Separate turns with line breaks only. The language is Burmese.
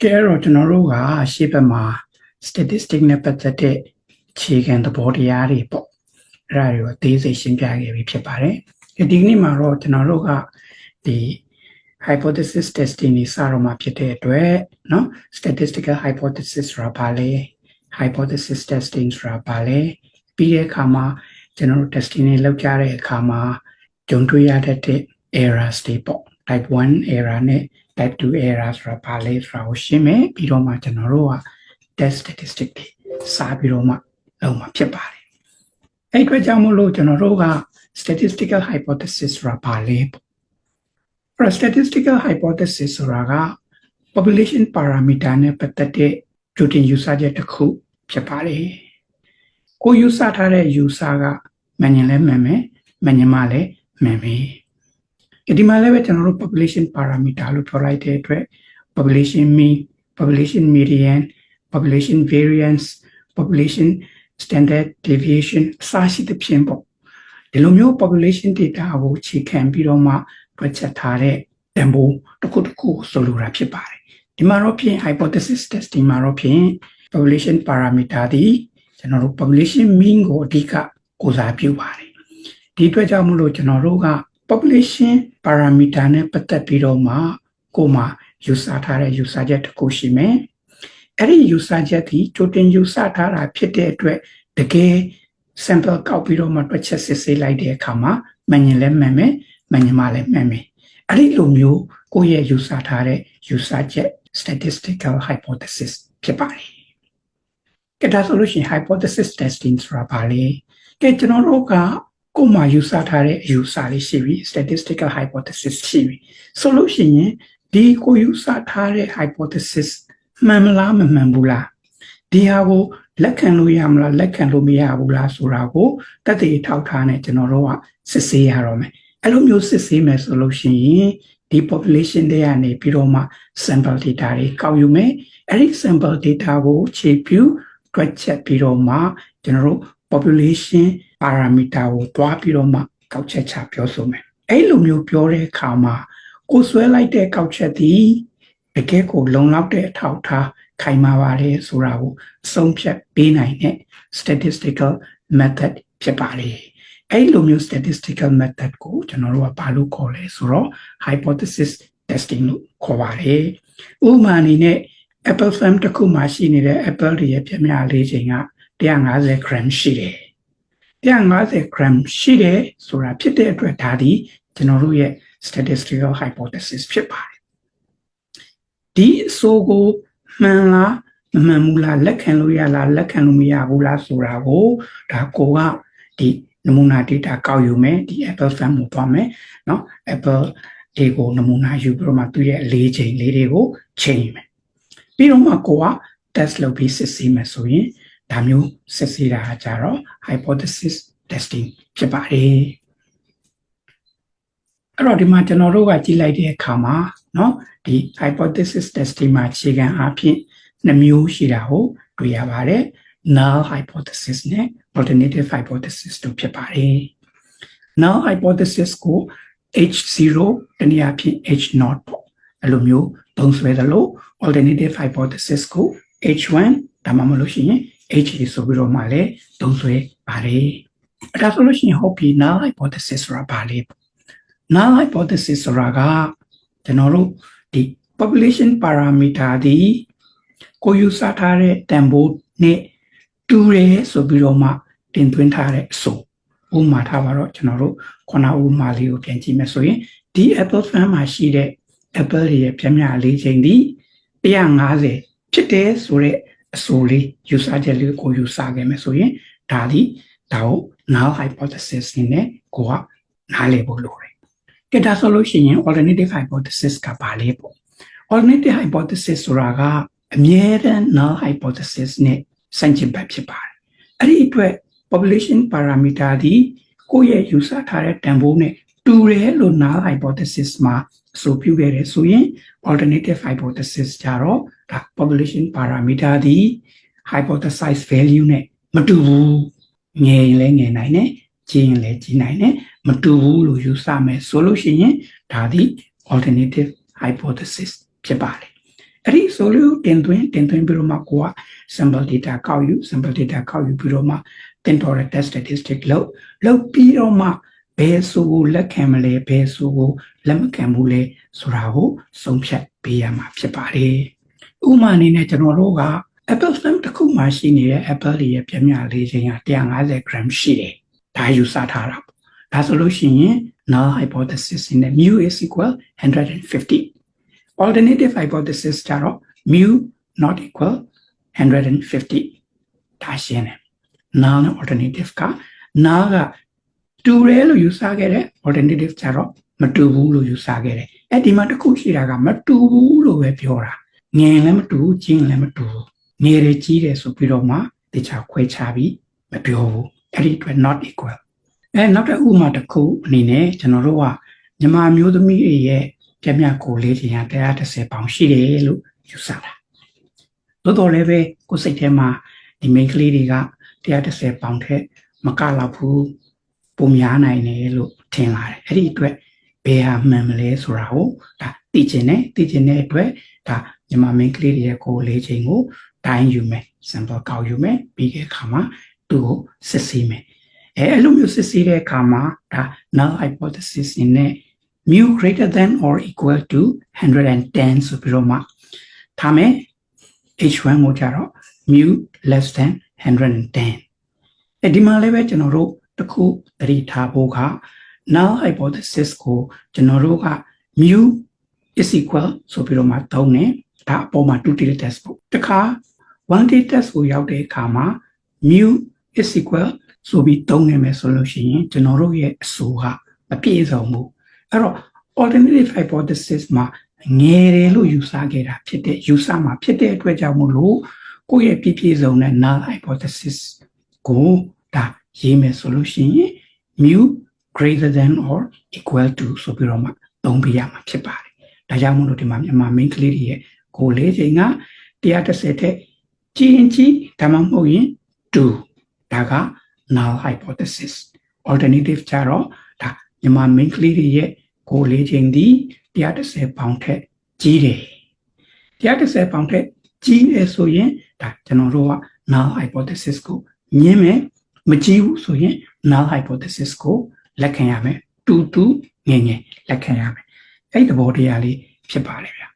ကဲတော့ကျွန်တော်တို့ကရှေ့ဘက်မှာ statistic နဲ့ပတ်သက်တဲ့ခြေခံသဘောတရားတွေပေါ့အဲ့ဒါတွေကိုအသေးစိတ်ရှင်းပြခဲ့ပြီးဖြစ်ပါတယ်ဒီနေ့မှာတော့ကျွန်တော်တို့ကဒီ hypothesis testing นี่စတော့မှာဖြစ်တဲ့အတွက်เนาะ statistical hypothesis ဆိုတာဘာလဲ hypothesis testing ဆိုတာဘာလဲပြီးတဲ့အခါမှာကျွန်တော်တို့ testing တွေလုပ်ကြတဲ့အခါမှာကြုံတွေ့ရတဲ့ errors တွေပေါ့ type 1 error နဲ့ type 2 error ဆိုတာဘာလဲဆိုတာကိုရှင်းမယ်ပြီးတော့မှကျွန်တော်တို့က test statistic တွေစပြီးတော့မှလုပ်မှာဖြစ်ပါတယ်အဲ့အတွက်ကြောင့်မို့လို့ကျွန်တော်တို့က statistical hypothesis ဆိုတာဘာလဲပေါ့ statistical hypothesis ဆိုတာက population parameter နဲ့ပတ်သက်တဲ့ကြိုတင်ယူဆချက်တစ်ခုဖြစ်ပါတယ်ကိုယူဆထားတဲ့ယူဆကမှန်ရင်လည်းမှန်မယ်မှန်ရင်မှလည်းမှန်မယ်ဒီမှာလည်းပဲကျွန်တော်တို့ population parameter လို့ပြောလိုက်တဲ့အတွက် population mean population median population variance population standard deviation အစရှိသဖြင့်ပေါ့ဒီလိုမျိုး population data ကိုခြေခံပြီးတော့မှတွက်ချက်ထားတဲ့တန်ဖိုးတစ်ခုတစ်ခုဆိုလိုတာဖြစ်ပါတယ်ဒီမှာတော့ဖြင့် hypothesis testing မှာတော့ဖြင့် population parameter ဒီကျွန်တော်တို့ population mean ကိုအဓိကကိုးစားပြုပါတယ်ဒီအတွက်ကြောင့်မလို့ကျွန်တော်တို့က population parameter နဲ့ပတ်သက်ပြီးတော့မှကိုယ်မှာယူဆထားတဲ့ယူဆချက်တစ်ခုရှိမယ်အဲ့ဒီယူဆချက်ဒီကြိုတင်ယူဆထားတာဖြစ်တဲ့အတွက်တကယ် sample ကောက်ပြီးတော့မှတွက်ချက်စစ်ဆေးလိုက်တဲ့အခါမှာမှန်ရင်လည်းမှန်မယ်မှန်ရင်မှလည်းမှန်မယ်အဲ့ဒီလိုမျိုးကိုယ့်ရဲ့ယူဆထားတဲ့ယူဆချက် statistical hypothesis ဖြစ်ပါတယ်ကဲဒါဆိုလို့ရှိရင် hypothesis testing ဆိုတာဘာလဲကဲကျွန်တော်တို့ကကိုယ်မှာယူဆထားတဲ့အယူဆလေးရှိပြီ statistical hypothesis ရှိပြီဆိုလို့ရှိရင်ဒီကိုယူဆထားတဲ့ hypothesis မှန်မလားမမှန်ဘူးလားဒီဟာကိုလက်ခံလို့ရမလားလက်ခံလို့မရဘူးလားဆိုတာကိုတက်တည်ထောက်ထားနေကျွန်တော်တို့ကစစ်ဆေးရတော့မယ်အဲ့လိုမျိုးစစ်ဆေးမယ်ဆိုလို့ရှိရင်ဒီ population တွေကနေပြီးတော့မှ sample data တွေကောက်ယူမယ်အဲ့ဒီ sample data ကိုခြေပြုတွက်ချက်ပြီးတော့မှကျွန်တော်တို့ population parameter ကိုတွားပြီးတော့မှကောက်ချက်ချပြောဆိုမယ်အဲ့လိုမျိုးပြောတဲ့အခါမှာကိုဆွဲလိုက်တဲ့ကောက်ချက်ဒီတကယ်ကိုလုံလောက်တဲ့အထောက်ထားခိုင်မာပါတယ်ဆိုတာကိုအဆုံးဖြတ်ပေးနိုင်တဲ့ statistical method ဖြစ်ပါတယ်အဲ့လိုမျိုး statistical method ကိုကျွန်တော်တို့ကဘာလို့ခေါ်လဲဆိုတော့ hypothesis testing လို့ခေါ်ပါတယ်ဥပမာအနေနဲ့ apple farm တစ်ခုမှာရှိနေတဲ့ apple တွေရဲ့ပြည့်မြားလေးချိန်က150 gram ရှိတယ်150 gram ရှိတယ်ဆိုတာဖြစ်တဲ့အတွက်ဒါဒီကျွန်တော်တို့ရဲ့ statistical hypothesis ဖြစ်ပါတယ်ဒီအဆိုကိုမှန်လားမမှန်ဘူးလားလက်ခံလို့ရလားလက်ခံလို့မရဘူးလားဆိုတာကိုဒါကိုကဒီနမူနာ data ကောက်ယူမယ်ဒီ apple farm ကိုသွားမယ်เนาะ apple တွေကိုနမူနာယူပြီးတော့မှသူ့ရဲ့အလေးချိန်လေးတွေကိုချိန်မယ်ပြီးတော့မှကိုက test လုပ်ပြီးစစ်ဆေးမယ်ဆိုရင်ဒါမျိုးစစ်ဆေးတာကြတော့ hypothesis testing ဖြစ်ပါတယ်အဲ့တော့ဒီမှာကျွန်တော်တို့ကကြည့်လိုက်တဲ့အခါမှာเนาะဒီ hypothesis testing မှာခြေခံအားဖြင့်2မျိုးရှိတာကိုတွေ့ရပါတယ် null hypothesis နဲ့ alternative hypothesis တို့ဖြစ်ပါတယ် null hypothesis ကို H0 တနည်းအားဖြင့် H0 ပေါ့အဲ့လိုမျိုးသုံးစွဲသလို alternative hypothesis ကို H1 ဒါမှမဟုတ်ရှင် H ဆိုပြီးတော့မှလည်းသုံးစွဲပါတယ်အဲ့ဒါဆိုလို့ရှိရင်ဟုတ်ပြီ null hypothesis ဆိုတာဘာလဲ null hypothesis ဆိုတာကကျွန်တော်တို့ဒီ population parameter ဒီကိုယူဆထားတဲ့တန်ဖိုးနဲ့တူတယ်ဆိုပြီးတော့မှတင်သွင်းထားတဲ့အဆိုဥပမာထားပါတော့ကျွန်တော်တို့ခုနဥပမာလေးကိုပြန်ကြည့်မယ်ဆိုရင်ဒီ apple farm မှာရှိတဲ့ apple တွေရဲ့ပြည့်မြားလေးချိန်ဒီ150ဖြစ်တယ်ဆိုတဲ့အဆိုလေးယူဆချက်လေးကိုယူဆခဲ့မယ်ဆိုရင်ဒါကို null hypothesis နဲ့ကိုကနားလည်ဖို့လိုတယ်ကဲဒါဆိုလို့ရှိရင် alternative hypothesis ကဘာလဲပေါ့ alternative hypothesis ဆိုတာကအမြဲတမ်း null hypothesis နဲ့ဆန့်ကျင်ဘက်ဖြစ်ပါတယ်အဲ့ဒီအတွက် population parameter ဒီကိုယ့်ရဲ့ယူဆထားတဲ့တန်ဖိုးနဲ့တူတယ်လို့ null hypothesis မှာအဆိုပြုခဲ့တယ်ဆိုရင် alternative hypothesis ကြတော့ဒါ population parameter ဒီ hypothesized value နဲ့မတူဘူးငယ်ရင်လည်းငယ်နိုင်တယ်ကြီးရင်လည်းကြီးနိုင်တယ်မတူဘူးလို့ယူဆမယ်ဆိုလို့ရှိရင်ဒါဒီ alternative hypothesis ဖြစ်ပါတယ် အဲ့ဒီဆိုလို့တင်သွင်းပြီးတော့မှကိုက sample data ကောက်ယူ sample data ကောက်ယူပြီးတော့မှတင်တော်တဲ့ test statistic လောက်ပြီးတော့မှဘယ်ဆိုကိုလက်ခံမလဲဘယ်ဆိုကိုလက်မခံဘူးလဲဆိုတာကိုဆုံးဖြတ်ပေးရမှာဖြစ်ပါတယ်ဥပမာအနေနဲ့ကျွန်တော်တို့က Apple stem တစ်ခုမှရှိနေတဲ့ Apple ရဲ့ပြမြလေးချိန်က150 gram ရှိတယ်ဒါယူဆထားတာပေါ့ဒါဆိုလို့ရှိရင် null hypothesis နဲ့ mu is equal 150 alternative hypothesis ကြတော့ mu not equal 150ဒါရှင်းတယ် null နဲ့ alternative က null ကတူတယ်လို့ယူဆခဲ့တယ် alternative ကြတော့မတူဘူးလို့ယူဆခဲ့တယ်အဲ့ဒီမှာတစ်ခုရှိတာကမတူဘူးလို့ပဲပြောတာငယ်လည်းမတူဘူးကြီးလည်းမတူဘူးငယ်တယ်ကြီးတယ်ဆိုပြီးတော့မှတခြားခွဲခြားပြီးမပြောဘူးအဲ့ဒီအတွက် not equal နောက်တစ်ဥပမာတစ်ခုအနေနဲ့ကျွန်တော်တို့ကမြန်မာမျိုးသမီးတွေရဲ့ပြမြကိုလေးချိန်က130ပေါင်ရှိတယ်လို့ယူဆတာသို့တော်လည်းပဲကိုယ်စိတ်ထဲမှာဒီ main ကလေးတွေက130ပေါင်ထက်မကလောက်ဘူးပုံများနိုင်တယ်လို့ထင်လာတယ်အဲ့ဒီအတွက်ဘယ်ဟာမှန်မလဲဆိုတာကိုဒါသိချင်တဲ့အတွက်ဒါမြန်မာ main ကလေးတွေရဲ့ကိုလေးချိန်ကိုတိုင်းယူမယ် sample ကောက်ယူမယ်ပြီးတဲ့အခါမှာသူ့ကိုစစ်ဆေးမယ်အဲ့လိုမျိုးစစ်ဆေးတဲ့အခါမှာဒါ null hypothesis နဲ့ mu greater than or equal to 110ဆိုပြီးတော့မှထားမယ် h1 ကိုကြတော့ mu less than 110ဒီမှာလည်းပဲကျွန်တော်တို့တခုသတိထားဖို့က null hypothesis ကိုကျွန်တော်တို့က mu is equal ဆိုပြီးတော့မှသုံးတယ်ဒါအပေါ်မှာ 2D test ပေါ့တခါ 1D test ကိုရောက်တဲ့အခါမှာ mu is equal ဆိုပြီးသုံးနေမယ်ဆိုလို့ရှိရင်ကျွန်တော်တို့ရဲ့အဆိုကမပြည့်စုံဘူးအဲ့တော့ alternative hypothesis မှာငယ်တယ်လို့ယူဆခဲ့တာဖြစ်တဲ့ယူဆမှာဖြစ်တဲ့အတွက်ကြောင့်မို့လို့ကိုယ့်ရဲ့ပြည့်စုံတဲ့ null hypothesis ကိုဒါရေးမယ်ဆိုလို့ရှိရင် mu greater than or equal to ဆိုပြီးတော့မှသုံးပြရမှာဖြစ်ပါတယ်ဒါကြောင့်မို့လို့ဒီမှာမြန်မာ main ကလေးတွေရဲ့ကိုလေးချိန်က130ထက်ကြီးဒါမှမဟုတ်ရင်2ဒါက null hypothesis alternative ကြတော့ဒါမြန်မာ main ကလေးတွေရဲ့ကိုလေးချိန်ဒီ130ပေါင်ထက်ကြီးတယ်130ပေါင်ထက်ကြီးတယ်ဆိုရင်ဒါကျွန်တော်တို့က null hypothesis ကိုညင်းမယ်မကြီးဘူးဆိုရင် null hypothesis ကိုလက်ခံရမယ်တူငယ်လက်ခံရမယ်အဲ့ဒီသဘောတရားလေးဖြစ်ပါတယ်ဗျာ